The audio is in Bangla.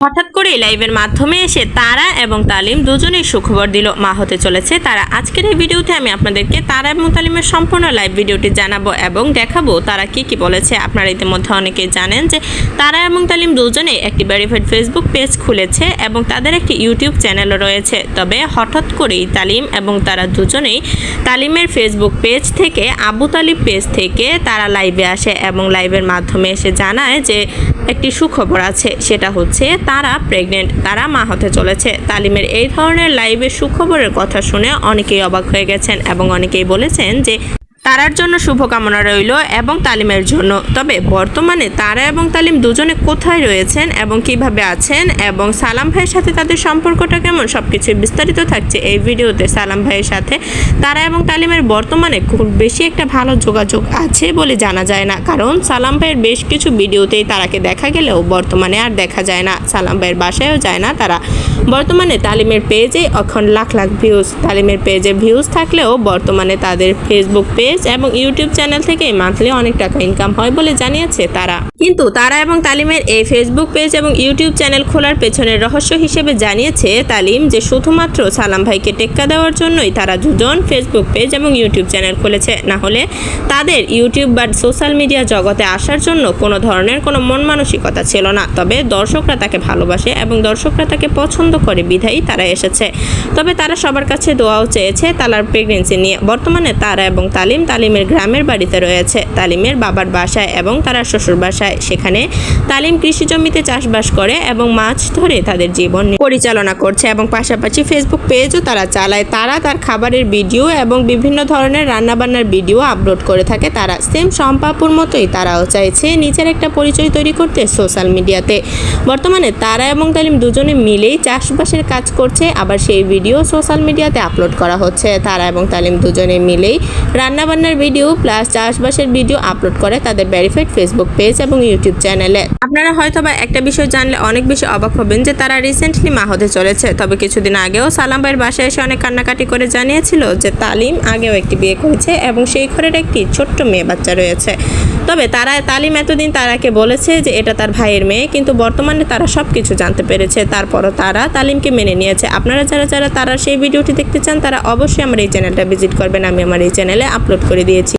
হঠাৎ করে লাইভের মাধ্যমে এসে তারা এবং তালিম দুজনেই সুখবর দিল, মা হতে চলেছে তারা। আজকের এই ভিডিওতে আমি আপনাদেরকে তারা এবং তালিমের সম্পূর্ণ লাইভ ভিডিওটি জানাবো এবং দেখাবো তারা কি বলেছে। আপনারা ইতিমধ্যে অনেকেই জানেন যে তারা এবং তালিম দুজনেই একটি ভেরিফাইড ফেসবুক পেজ খুলেছে এবং তাদের একটি ইউটিউব চ্যানেলও রয়েছে। তবে হঠাৎ করেই তালিম এবং তারা দুজনেই তালিমের ফেসবুক পেজ থেকে আবু তালিব পেজ থেকে তারা লাইভে আসে এবং লাইভের মাধ্যমে এসে জানায় যে একটি সুখবর আছে, সেটা হচ্ছে তারা প্রেগনেন্ট, তারা মা হতে চলেছে। তালিমের এই ধরনের লাইভে সুখবরের কথা শুনে অনেকেই অবাক হয়ে গেছেন এবং অনেকেই বলেছেন যে তারার জন্য শুভকামনা রইল এবং তালিমের জন্য। তবে বর্তমানে তারা এবং তালিম দুজনে কোথায় রয়েছেন এবং কিভাবে আছেন এবং সালাম ভাইয়ের সাথে তাদের সম্পর্কটা কেমন, সবকিছু বিস্তারিত থাকছে এই ভিডিওতে। সালাম ভাইয়ের সাথে তারা এবং তালিমের বর্তমানে খুব বেশি একটা ভালো যোগাযোগ আছে বলে জানা যায় না, কারণ সালাম ভাইয়ের বেশ কিছু ভিডিওতেই তারাকে দেখা গেলেও বর্তমানে আর দেখা যায় না। সালাম ভাইয়ের বাসায়ও যায় না তারা। বর্তমানে তালিমের পেজে এখন লাখ লাখ ভিউজ, তালিমের পেজে ভিউজ থাকলেও বর্তমানে তাদের ফেসবুক পেজ এবং ইউটিউব চ্যানেল থেকে মান্থলি অনেক টাকা ইনকাম হয় বলে জানিয়েছে তারা। কিন্তু তারা এবং তালিমের এই ফেসবুক পেজ এবং ইউটিউব চ্যানেল খোলার পেছনের রহস্য হিসেবে জানিয়েছে তালিম যে শুধুমাত্র সালাম ভাইকে টেক্কা দেওয়ার জন্যই তারা দুজন ফেসবুক পেজ এবং ইউটিউব চ্যানেল খুলেছে, না হলে তাদের ইউটিউব বা সোশ্যাল মিডিয়া জগতে আসার জন্য কোনো ধরনের কোনো মন মানসিকতা ছিল না। তবে দর্শকরা তাকে ভালোবাসে এবং দর্শকরা তাকে পছন্দ করে বিধায়ী তারা এসেছে। তবে তারা সবার কাছে দোয়াও চেয়েছে তালার প্রেগনেন্সি নিয়ে। বর্তমানে তারা এবং তালিমের গ্রামের বাড়িতে রয়েছে, তালিমের বাবার বাসায় এবং তারা শ্বশুর বাসায়। সেখানে তালিম কৃষি জমিতে চাষবাস করে এবং মাছ ধরে তাদের জীবন পরিচালনা করছে এবং পাশাপাশি ফেসবুক পেজও তারা চালায়। তারা তার খাবারের ভিডিও এবং বিভিন্ন ধরনের রান্নাবান্নার ভিডিও আপলোড করে থাকে। তারা সেম সম্পাপুর মতোই তারাও চাইছে নিজের একটা পরিচয় তৈরি করতে সোশ্যাল মিডিয়াতে। বর্তমানে তারা এবং তালিম দুজনে মিলেই চাষবাসের কাজ করছে, আবার সেই ভিডিও সোশ্যাল মিডিয়াতে আপলোড করা হচ্ছে। তারা এবং তালিম দুজনে মিলেই রান্নাবান্নার ভিডিও প্লাস চাষবাসের ভিডিও আপলোড করে তাদের ভেরিফাইড ফেসবুক পেজ এবং ইউটিউব চ্যানেলে। আপনারা হয়তোবা একটা বিষয় জানলে অনেক বেশি অবাক হবেন যে তারা রিসেন্টলি মা হতে চলেছে। তবে কিছুদিন আগেও সালাম ভাইয়ের বাসায় এসে অনেক কান্নাকাটি করে জানিয়েছিল যে তালিম আগেও একটি বিয়ে করেছে এবং সেই ঘরের একটি ছোট্ট মেয়ে বাচ্চা রয়েছে। তবে তালিম এতদিন তারাকে বলেছে যে এটা তার ভাইয়ের মেয়ে, কিন্তু বর্তমানে তারা সব কিছু জানতে পেরেছে। তারপরও তারা তালিমকে মেনে নিয়েছে। আপনারা যারা তারা সেই ভিডিওটি দেখতে চান তারা অবশ্যই আমার এই চ্যানেলটা ভিজিট করবেন, আমি আমার এই চ্যানেলে আপলোড করে দিয়েছি।